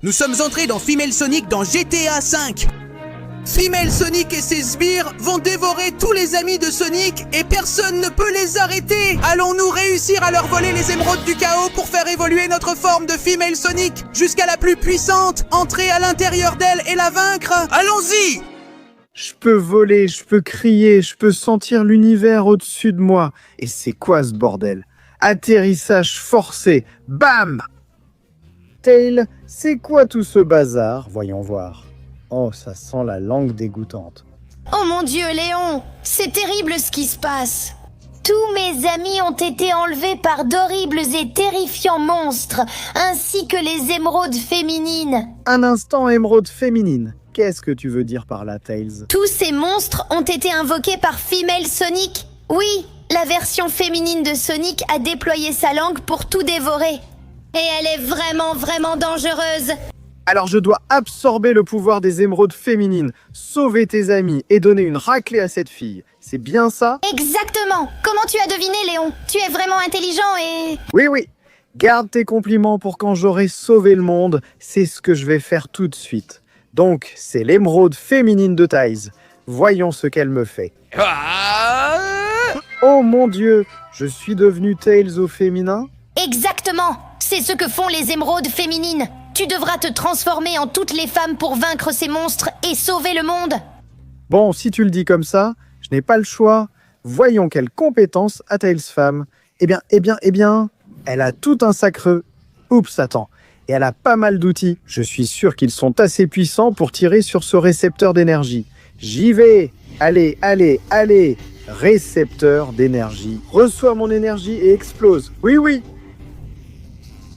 Nous sommes entrés dans Female Sonic dans GTA V. Female Sonic et ses sbires vont dévorer tous les amis de Sonic et personne ne peut les arrêter. Allons-nous réussir à leur voler les émeraudes du chaos pour faire évoluer notre forme de Female Sonic jusqu'à la plus puissante, entrer à l'intérieur d'elle et la vaincre? Allons-y! Je peux voler, je peux crier, je peux sentir l'univers au-dessus de moi. Et c'est quoi ce bordel? Atterrissage forcé, bam! Tail, c'est quoi tout ce bazar? Voyons voir. Oh, ça sent la langue dégoûtante. Oh mon Dieu, Léon, c'est terrible ce qui se passe. Tous mes amis ont été enlevés par d'horribles et terrifiants monstres, ainsi que les émeraudes féminines. Un instant, émeraude féminine. Qu'est-ce que tu veux dire par là, Tails? Tous ces monstres ont été invoqués par Female Sonic. Oui, la version féminine de Sonic a déployé sa langue pour tout dévorer. Et elle est vraiment dangereuse. Alors je dois absorber le pouvoir des émeraudes féminines, sauver tes amis et donner une raclée à cette fille. C'est bien ça? Exactement. Comment tu as deviné, Léon? Tu es vraiment intelligent et... Oui. Garde tes compliments pour quand j'aurai sauvé le monde. C'est ce que je vais faire tout de suite. Donc, c'est l'émeraude féminine de Tails. Voyons ce qu'elle me fait. Oh mon Dieu, je suis devenu Tails au féminin? Exactement. C'est ce que font les émeraudes féminines. Tu devras te transformer en toutes les femmes pour vaincre ces monstres et sauver le monde. Bon, si tu le dis comme ça, je n'ai pas le choix. Voyons quelle compétence a Tails femme. Eh bien, elle a tout un sacreux. Oups, attends. Et elle a pas mal d'outils. Je suis sûr qu'ils sont assez puissants pour tirer sur ce récepteur d'énergie. J'y vais. Allez. Récepteur d'énergie. Reçois mon énergie et explose. Oui.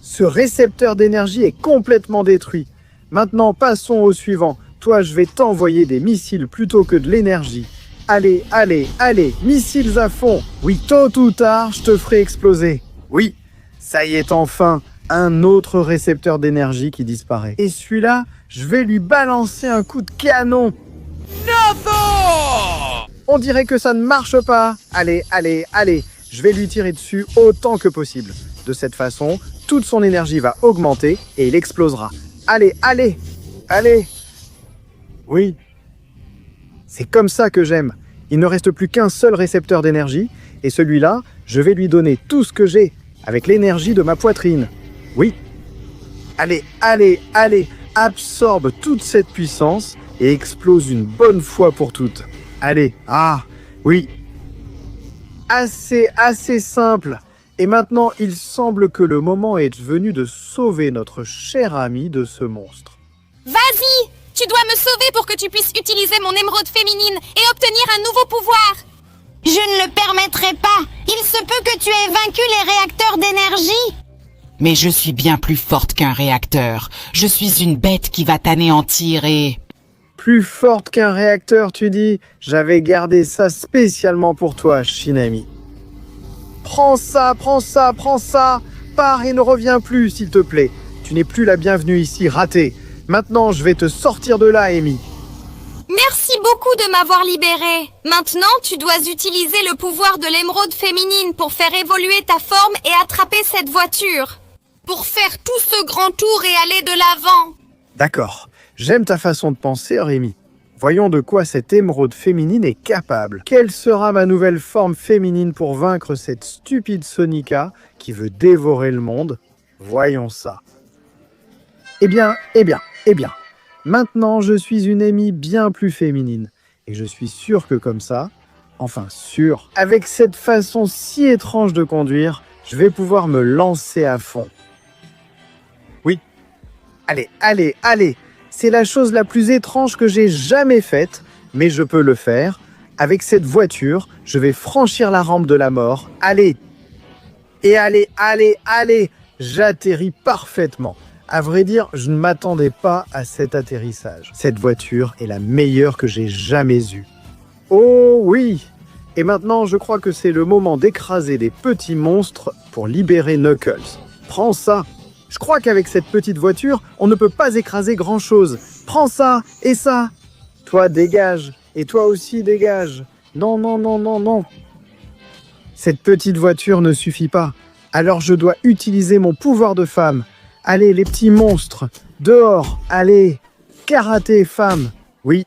Ce récepteur d'énergie est complètement détruit. Maintenant, passons au suivant. Toi, je vais t'envoyer des missiles plutôt que de l'énergie. Allez, missiles à fond. Oui, tôt ou tard, je te ferai exploser. Oui, ça y est enfin, un autre récepteur d'énergie qui disparaît. Et celui-là, je vais lui balancer un coup de canon. Never! On dirait que ça ne marche pas. Allez, je vais lui tirer dessus autant que possible. De cette façon, toute son énergie va augmenter et il explosera. Allez. Oui. C'est comme ça que j'aime. Il ne reste plus qu'un seul récepteur d'énergie et celui-là, je vais lui donner tout ce que j'ai avec l'énergie de ma poitrine. Oui. Allez. Absorbe toute cette puissance et explose une bonne fois pour toutes. Allez. Oui. Assez simple. Et maintenant, il semble que le moment est venu de sauver notre cher ami de ce monstre. Vas-y! Tu dois me sauver pour que tu puisses utiliser mon émeraude féminine et obtenir un nouveau pouvoir! Je ne le permettrai pas. Il se peut que tu aies vaincu les réacteurs d'énergie. Mais je suis bien plus forte qu'un réacteur. Je suis une bête qui va t'anéantir et... Plus forte qu'un réacteur, tu dis? J'avais gardé ça spécialement pour toi, Shinami. Prends ça. Pars et ne reviens plus, s'il te plaît. Tu n'es plus la bienvenue ici, raté. Maintenant, je vais te sortir de là, Amy. Merci beaucoup de m'avoir libérée. Maintenant, tu dois utiliser le pouvoir de l'émeraude féminine pour faire évoluer ta forme et attraper cette voiture. Pour faire tout ce grand tour et aller de l'avant. D'accord. J'aime ta façon de penser, Rémi. Voyons de quoi cette émeraude féminine est capable. Quelle sera ma nouvelle forme féminine pour vaincre cette stupide Sonica qui veut dévorer le monde? Voyons ça. Eh bien. Maintenant, je suis une Amy bien plus féminine. Et je suis sûr que comme ça, avec cette façon si étrange de conduire, je vais pouvoir me lancer à fond. Oui. Allez. C'est la chose la plus étrange que j'ai jamais faite, mais je peux le faire. Avec cette voiture, je vais franchir la rampe de la mort. Allez. J'atterris parfaitement. À vrai dire, je ne m'attendais pas à cet atterrissage. Cette voiture est la meilleure que j'ai jamais eue. Oh oui! Et maintenant, je crois que c'est le moment d'écraser des petits monstres pour libérer Knuckles. Prends ça! Je crois qu'avec cette petite voiture, on ne peut pas écraser grand-chose. Prends ça et ça! Toi, dégage. Et toi aussi, dégage. Non. Cette petite voiture ne suffit pas. Alors je dois utiliser mon pouvoir de femme. Allez, les petits monstres, dehors, allez. Karaté, femme. Oui,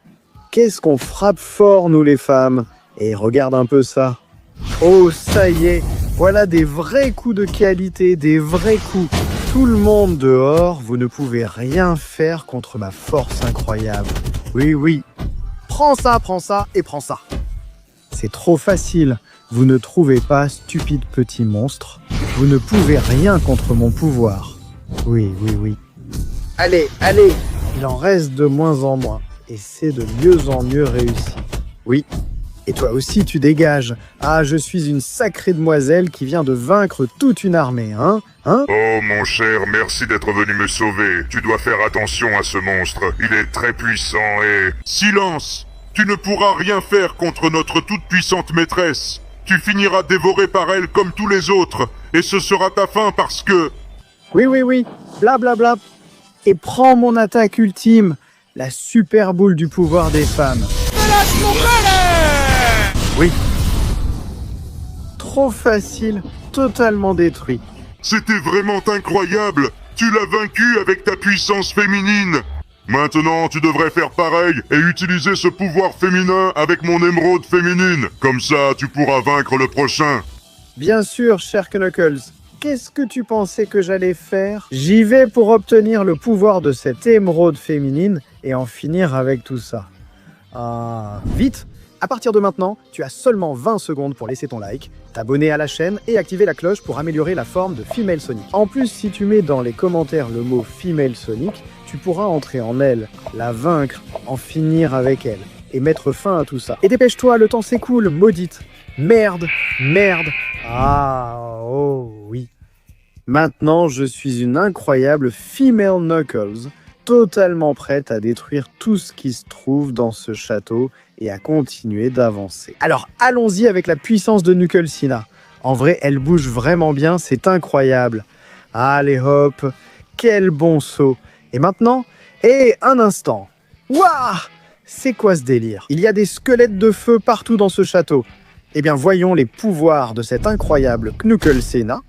qu'est-ce qu'on frappe fort, nous les femmes. Et regarde un peu ça. Oh, ça y est, voilà des vrais coups de qualité, des vrais coups. Tout le monde dehors, vous ne pouvez rien faire contre ma force incroyable. Oui, oui. Prends ça et prends ça. C'est trop facile. Vous ne trouvez pas, stupide petit monstre. Vous ne pouvez rien contre mon pouvoir. Oui, oui, oui. Allez, allez. Il en reste de moins en moins. Et c'est de mieux en mieux réussi. Oui. Et toi aussi, tu dégages. Ah, je suis une sacrée demoiselle qui vient de vaincre toute une armée, hein? Oh mon cher, merci d'être venu me sauver. Tu dois faire attention à ce monstre. Il est très puissant et... Silence! Tu ne pourras rien faire contre notre toute-puissante maîtresse. Tu finiras dévoré par elle comme tous les autres. Et ce sera ta fin parce que... Oui, oui, oui. Blablabla. Et prends mon attaque ultime. La super boule du pouvoir des femmes. Oui. Trop facile, totalement détruit. C'était vraiment incroyable. Tu l'as vaincu avec ta puissance féminine. Maintenant, tu devrais faire pareil et utiliser ce pouvoir féminin avec mon émeraude féminine. Comme ça, tu pourras vaincre le prochain. Bien sûr, cher Knuckles. Qu'est-ce que tu pensais que j'allais faire? J'y vais pour obtenir le pouvoir de cette émeraude féminine et en finir avec tout ça. Ah, vite! À partir de maintenant, tu as seulement 20 secondes pour laisser ton like, t'abonner à la chaîne et activer la cloche pour améliorer la forme de Female Sonic. En plus, si tu mets dans les commentaires le mot Female Sonic, tu pourras entrer en elle, la vaincre, en finir avec elle et mettre fin à tout ça. Et dépêche-toi, le temps s'écoule, maudite. Merde, merde. Ah, oh oui. Maintenant, je suis une incroyable Female Knuckles, totalement prête à détruire tout ce qui se trouve dans ce château et à continuer d'avancer. Alors, allons-y avec la puissance de Knucklesina. En vrai, elle bouge vraiment bien, c'est incroyable. Allez hop, quel bon saut. Et maintenant, un instant. Waouh! C'est quoi ce délire? Il y a des squelettes de feu partout dans ce château. Eh bien, voyons les pouvoirs de cette incroyable Knucklesina.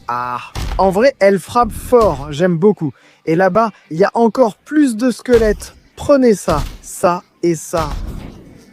Ah, en vrai, elle frappe fort, j'aime beaucoup. Et là-bas, il y a encore plus de squelettes. Prenez ça, ça et ça.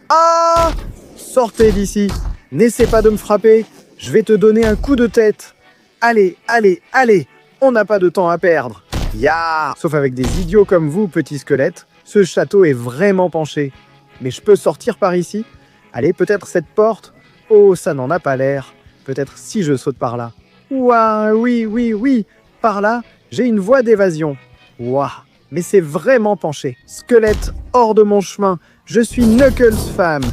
Ah! Sortez d'ici. N'essaie pas de me frapper. Je vais te donner un coup de tête. Allez, allez, allez. On n'a pas de temps à perdre. Ya! Sauf avec des idiots comme vous, petits squelettes. Ce château est vraiment penché. Mais je peux sortir par ici? Allez, peut-être cette porte? Oh, ça n'en a pas l'air. Peut-être si je saute par là. Ouah, oui, oui, oui. Par là, j'ai une voie d'évasion. Ouah, mais c'est vraiment penché. Squelette, hors de mon chemin. Je suis Knuckles femme,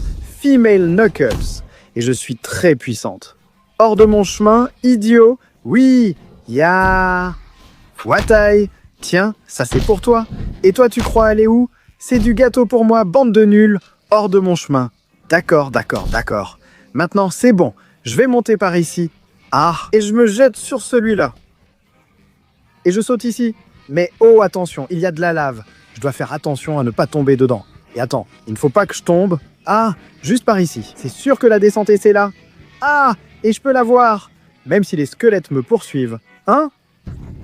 Female Knuckles. Et je suis très puissante. Hors de mon chemin, idiot. Oui, ya. Watai. Tiens, ça c'est pour toi. Et toi, tu crois aller où? C'est du gâteau pour moi, bande de nuls. Hors de mon chemin. D'accord, d'accord, d'accord. Maintenant, c'est bon. Je vais monter par ici. Ah, et je me jette sur celui-là. Et je saute ici. Mais oh, attention, il y a de la lave. Je dois faire attention à ne pas tomber dedans. Et attends, il ne faut pas que je tombe. Ah, juste par ici. C'est sûr que la descente est là. Ah, et je peux la voir. Même si les squelettes me poursuivent. Hein?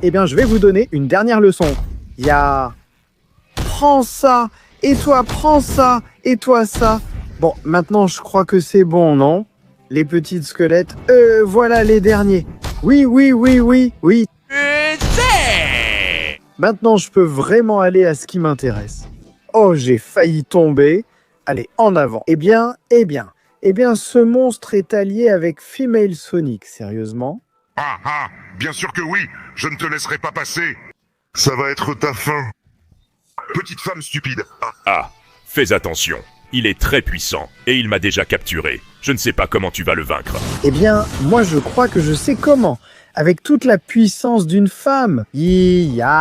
Eh bien, je vais vous donner une dernière leçon. Prends ça. Et toi, prends ça. Et toi, ça. Bon, maintenant, je crois que c'est bon, non? Les petites squelettes. Voilà les derniers. Oui, oui, oui, oui, oui. Maintenant, je peux vraiment aller à ce qui m'intéresse. Oh, j'ai failli tomber. Allez, en avant. Eh bien, ce monstre est allié avec Female Sonic, sérieusement? Ah ah, bien sûr que oui. Je ne te laisserai pas passer. Ça va être ta fin. Petite femme stupide. Ah, fais attention. Il est très puissant, et il m'a déjà capturé. Je ne sais pas comment tu vas le vaincre. Eh bien, moi je crois que je sais comment. Avec toute la puissance d'une femme. Ya!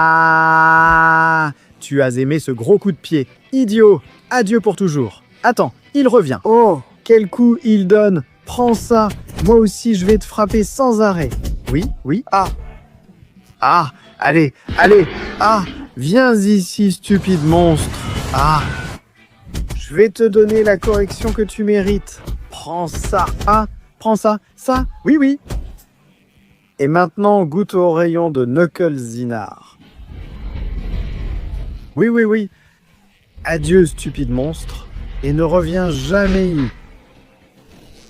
Tu as aimé ce gros coup de pied. Idiot! Adieu pour toujours. Attends, il revient. Oh, quel coup il donne. Prends ça. Moi aussi je vais te frapper sans arrêt. Oui, oui. Ah! Ah! Allez, allez! Ah! Viens ici, stupide monstre. Ah! Je vais te donner la correction que tu mérites. Prends ça. Ah, prends ça. Ça, oui, oui. Et maintenant, goûte au rayon de Knuckles Zinar. Oui, oui, oui. Adieu, stupide monstre, et ne reviens jamais ici.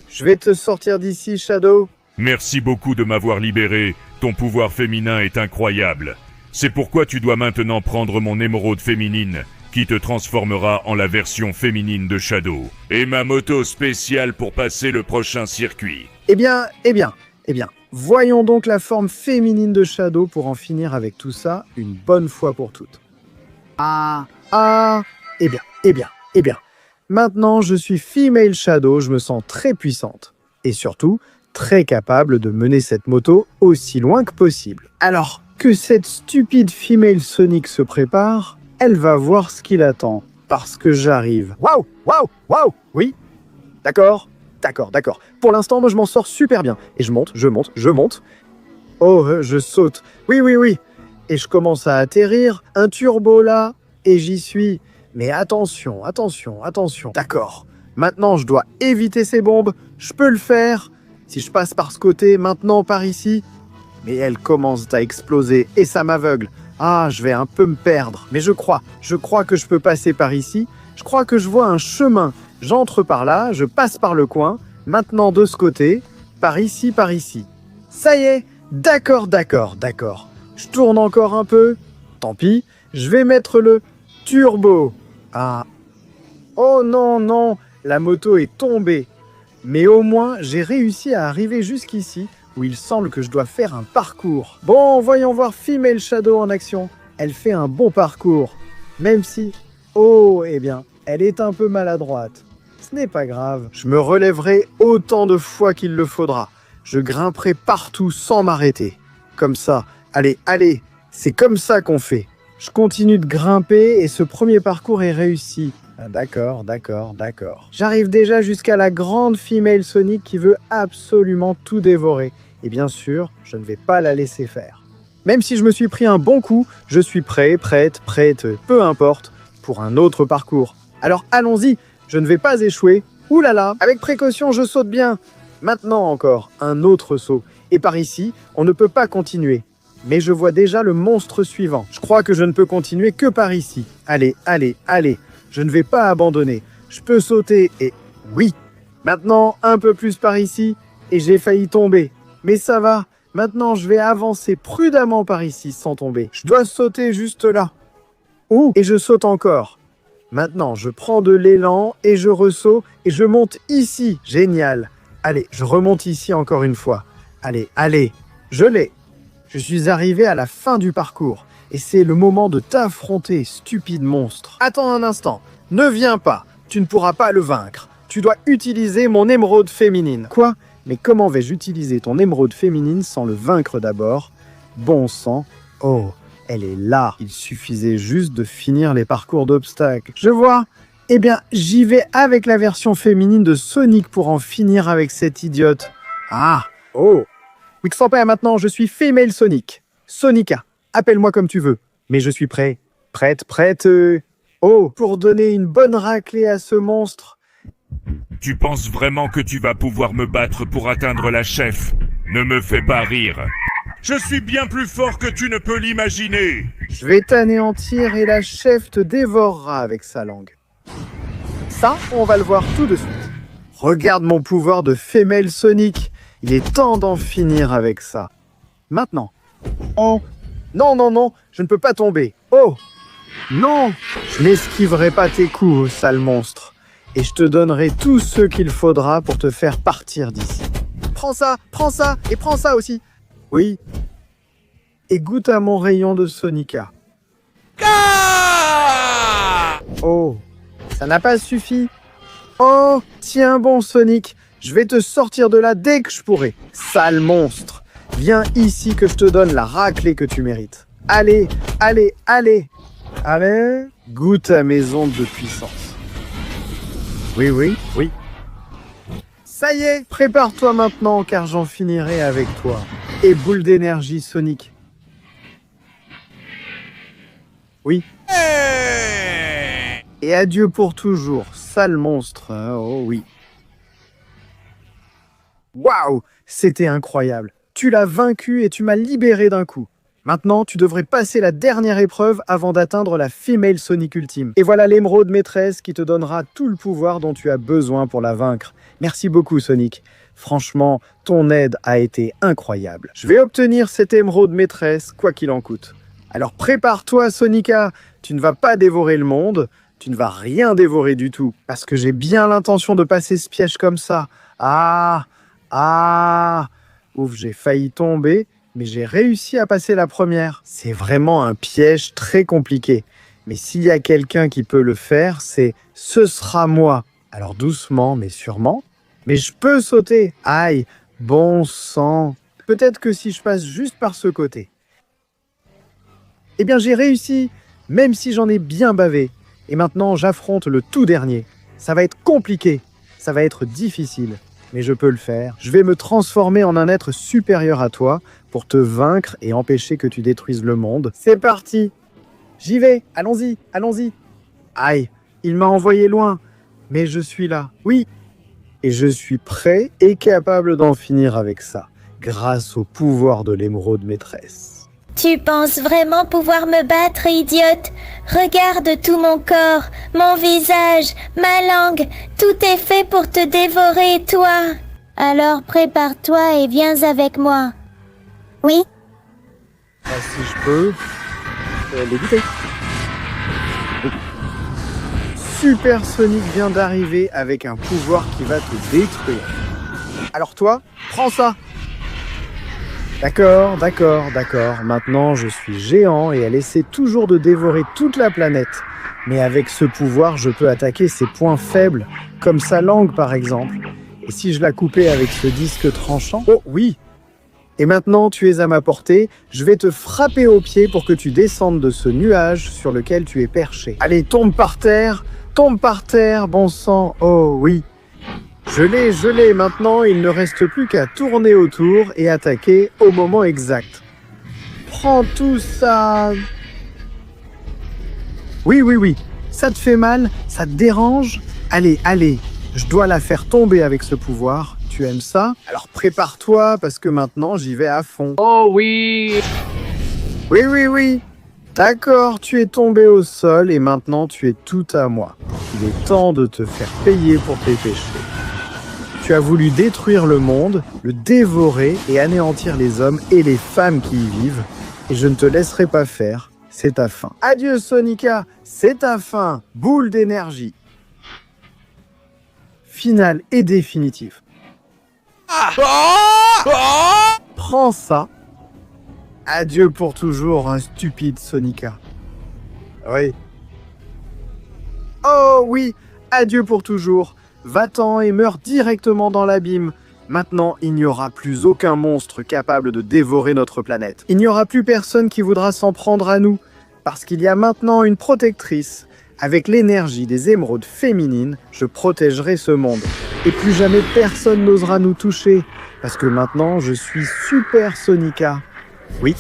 Je vais te sortir d'ici, Shadow. Merci beaucoup de m'avoir libéré. Ton pouvoir féminin est incroyable. C'est pourquoi tu dois maintenant prendre mon émeraude féminine, qui te transformera en la version féminine de Shadow. Et ma moto spéciale pour passer le prochain circuit. Eh bien, voyons donc la forme féminine de Shadow pour en finir avec tout ça une bonne fois pour toutes. Eh bien. Maintenant, je suis Female Shadow, je me sens très puissante. Et surtout, très capable de mener cette moto aussi loin que possible. Alors, que cette stupide Female Sonic se prépare, elle va voir ce qui l'attend. Parce que j'arrive. Waouh. Oui. D'accord. Pour l'instant, moi, je m'en sors super bien. Et je monte. Oh, je saute. Oui. Et je commence à atterrir. Un turbo là. Et j'y suis. Mais attention. D'accord. Maintenant, je dois éviter ces bombes. Je peux le faire. Si je passe par ce côté, maintenant par ici. Mais elles commencent à exploser et ça m'aveugle. Ah, je vais un peu me perdre. Mais je crois que je peux passer par ici. Je crois que je vois un chemin. J'entre par là, je passe par le coin. Maintenant de ce côté, par ici. Ça y est, d'accord. Je tourne encore un peu. Tant pis, je vais mettre le turbo. Ah. Oh non, la moto est tombée. Mais au moins, j'ai réussi à arriver jusqu'ici, où il semble que je dois faire un parcours. Bon, voyons voir Female Shadow en action. Elle fait un bon parcours. Même si... Oh, eh bien, elle est un peu maladroite. Ce n'est pas grave. Je me relèverai autant de fois qu'il le faudra. Je grimperai partout sans m'arrêter. Comme ça. Allez, c'est comme ça qu'on fait. Je continue de grimper et ce premier parcours est réussi. Ah, d'accord. J'arrive déjà jusqu'à la grande Female Sonic qui veut absolument tout dévorer. Et bien sûr, je ne vais pas la laisser faire. Même si je me suis pris un bon coup, je suis prête, peu importe, pour un autre parcours. Alors allons-y, je ne vais pas échouer. Ouh là là, avec précaution, je saute bien. Maintenant encore, un autre saut. Et par ici, on ne peut pas continuer. Mais je vois déjà le monstre suivant. Je crois que je ne peux continuer que par ici. Allez. Je ne vais pas abandonner. Je peux sauter et... Oui. Maintenant, un peu plus par ici. Et j'ai failli tomber. Mais ça va. Maintenant, je vais avancer prudemment par ici sans tomber. Je dois sauter juste là. Ouh. Et je saute encore. Maintenant, je prends de l'élan et je ressaute et je monte ici. Génial. Allez, je remonte ici encore une fois. Allez. Je l'ai. Je suis arrivé à la fin du parcours. Et c'est le moment de t'affronter, stupide monstre. Attends un instant. Ne viens pas. Tu ne pourras pas le vaincre. Tu dois utiliser mon émeraude féminine. Quoi ? Mais comment vais-je utiliser ton émeraude féminine sans le vaincre d'abord ? Bon sang. Oh, elle est là. Il suffisait juste de finir les parcours d'obstacles. Je vois. Eh bien, j'y vais avec la version féminine de Sonic pour en finir avec cette idiote. Ah. Oh. Wixamper, maintenant, je suis Female Sonic. Sonica. Appelle-moi comme tu veux. Mais je suis prêt. Prête. Oh, pour donner une bonne raclée à ce monstre. Tu penses vraiment que tu vas pouvoir me battre pour atteindre la chef ? Ne me fais pas rire. Je suis bien plus fort que tu ne peux l'imaginer. Je vais t'anéantir et la chef te dévorera avec sa langue. Ça, on va le voir tout de suite. Regarde mon pouvoir de Female Sonic. Il est temps d'en finir avec ça. Maintenant. Oh. Non, je ne peux pas tomber. Oh. Non, je n'esquiverai pas tes coups, sale monstre. Et je te donnerai tout ce qu'il faudra pour te faire partir d'ici. Prends ça, et prends ça aussi. Oui. Et goûte à mon rayon de Sonica. Oh, ça n'a pas suffi. Oh, tiens bon Sonic, je vais te sortir de là dès que je pourrai. Sale monstre, viens ici que je te donne la raclée que tu mérites. Allez, goûte à mes ondes de puissance. Oui. Ça y est, prépare-toi maintenant car j'en finirai avec toi. Et boule d'énergie Sonic. Oui. Et adieu pour toujours, sale monstre. Oh oui. Waouh, c'était incroyable. Tu l'as vaincu et tu m'as libéré d'un coup. Maintenant, tu devrais passer la dernière épreuve avant d'atteindre la Female Sonic Ultime. Et voilà l'émeraude maîtresse qui te donnera tout le pouvoir dont tu as besoin pour la vaincre. Merci beaucoup, Sonic. Franchement, ton aide a été incroyable. Je vais obtenir cette émeraude maîtresse, quoi qu'il en coûte. Alors prépare-toi, Sonica. Tu ne vas pas dévorer le monde. Tu ne vas rien dévorer du tout. Parce que j'ai bien l'intention de passer ce piège comme ça. Ouf, j'ai failli tomber. Mais j'ai réussi à passer la première. C'est vraiment un piège très compliqué. Mais s'il y a quelqu'un qui peut le faire, ce sera moi. Alors doucement, mais sûrement. Mais je peux sauter. Aïe, bon sang. Peut-être que si je passe juste par ce côté. Eh bien, j'ai réussi, même si j'en ai bien bavé. Et maintenant, j'affronte le tout dernier. Ça va être compliqué. Ça va être difficile. Mais je peux le faire. Je vais me transformer en un être supérieur à toi pour te vaincre et empêcher que tu détruises le monde. C'est parti. J'y vais. Allons-y, allons-y. Aïe, il m'a envoyé loin. Mais je suis là. Oui. Et je suis prêt et capable d'en finir avec ça, grâce au pouvoir de l'émeraude maîtresse. Tu penses vraiment pouvoir me battre, idiote? Regarde tout mon corps, mon visage, ma langue, tout est fait pour te dévorer, toi. Alors prépare-toi et viens avec moi. Oui? Si je peux l'éviter. Super Sonic vient d'arriver avec un pouvoir qui va te détruire. Alors toi, prends ça. D'accord. Maintenant, je suis géant et elle essaie toujours de dévorer toute la planète. Mais avec ce pouvoir, je peux attaquer ses points faibles, comme sa langue par exemple. Et si je la coupais avec ce disque tranchant... Oh oui! Et maintenant, tu es à ma portée, je vais te frapper au pied pour que tu descendes de ce nuage sur lequel tu es perché. Allez, tombe par terre, bon sang, oh oui. Je l'ai, maintenant il ne reste plus qu'à tourner autour et attaquer au moment exact. Prends tout ça. Oui, ça te fait mal, ça te dérange? Allez, je dois la faire tomber avec ce pouvoir. Tu aimes ça? Alors prépare-toi parce que maintenant j'y vais à fond. Oh oui! Oui. D'accord, tu es tombé au sol et maintenant tu es tout à moi. Il est temps de te faire payer pour tes péchés. Tu as voulu détruire le monde, le dévorer et anéantir les hommes et les femmes qui y vivent. Et je ne te laisserai pas faire, c'est ta fin. Adieu Sonica, c'est ta fin, boule d'énergie. Finale et définitive. Prends ça. Adieu pour toujours, un stupide Sonica. Oui. Oh oui, adieu pour toujours. Va-t'en et meurs directement dans l'abîme. Maintenant, il n'y aura plus aucun monstre capable de dévorer notre planète. Il n'y aura plus personne qui voudra s'en prendre à nous, parce qu'il y a maintenant une protectrice. Avec l'énergie des émeraudes féminines, je protégerai ce monde. Et plus jamais personne n'osera nous toucher, parce que maintenant, je suis Super Sonica. Oui.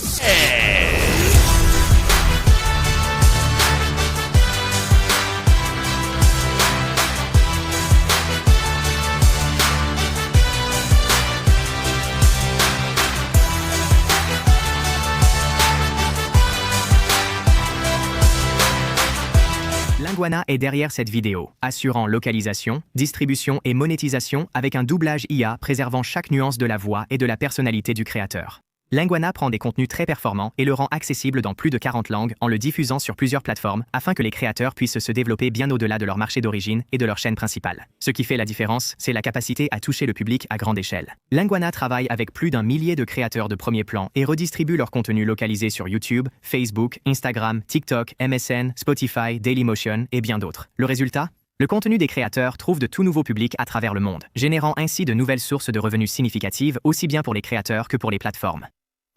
Linguana est derrière cette vidéo, assurant localisation, distribution et monétisation avec un doublage IA préservant chaque nuance de la voix et de la personnalité du créateur. Linguana prend des contenus très performants et le rend accessible dans plus de 40 langues en le diffusant sur plusieurs plateformes afin que les créateurs puissent se développer bien au-delà de leur marché d'origine et de leur chaîne principale. Ce qui fait la différence, c'est la capacité à toucher le public à grande échelle. Linguana travaille avec plus d'1 millier de créateurs de premier plan et redistribue leur contenu localisé sur YouTube, Facebook, Instagram, TikTok, MSN, Spotify, Dailymotion et bien d'autres. Le résultat ? Le contenu des créateurs trouve de tout nouveaux publics à travers le monde, générant ainsi de nouvelles sources de revenus significatives aussi bien pour les créateurs que pour les plateformes.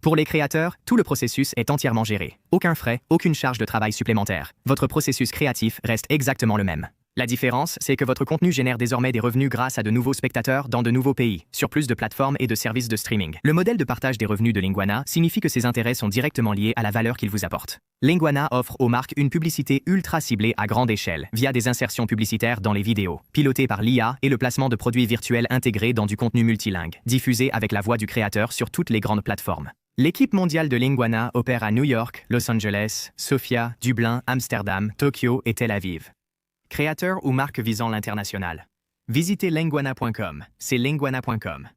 Pour les créateurs, tout le processus est entièrement géré. Aucun frais, aucune charge de travail supplémentaire. Votre processus créatif reste exactement le même. La différence, c'est que votre contenu génère désormais des revenus grâce à de nouveaux spectateurs dans de nouveaux pays, sur plus de plateformes et de services de streaming. Le modèle de partage des revenus de Linguana signifie que ses intérêts sont directement liés à la valeur qu'il vous apporte. Linguana offre aux marques une publicité ultra ciblée à grande échelle, via des insertions publicitaires dans les vidéos, pilotées par l'IA et le placement de produits virtuels intégrés dans du contenu multilingue, diffusé avec la voix du créateur sur toutes les grandes plateformes. L'équipe mondiale de Linguana opère à New York, Los Angeles, Sofia, Dublin, Amsterdam, Tokyo et Tel Aviv. Créateurs ou marques visant l'international. Visitez linguana.com, c'est linguana.com.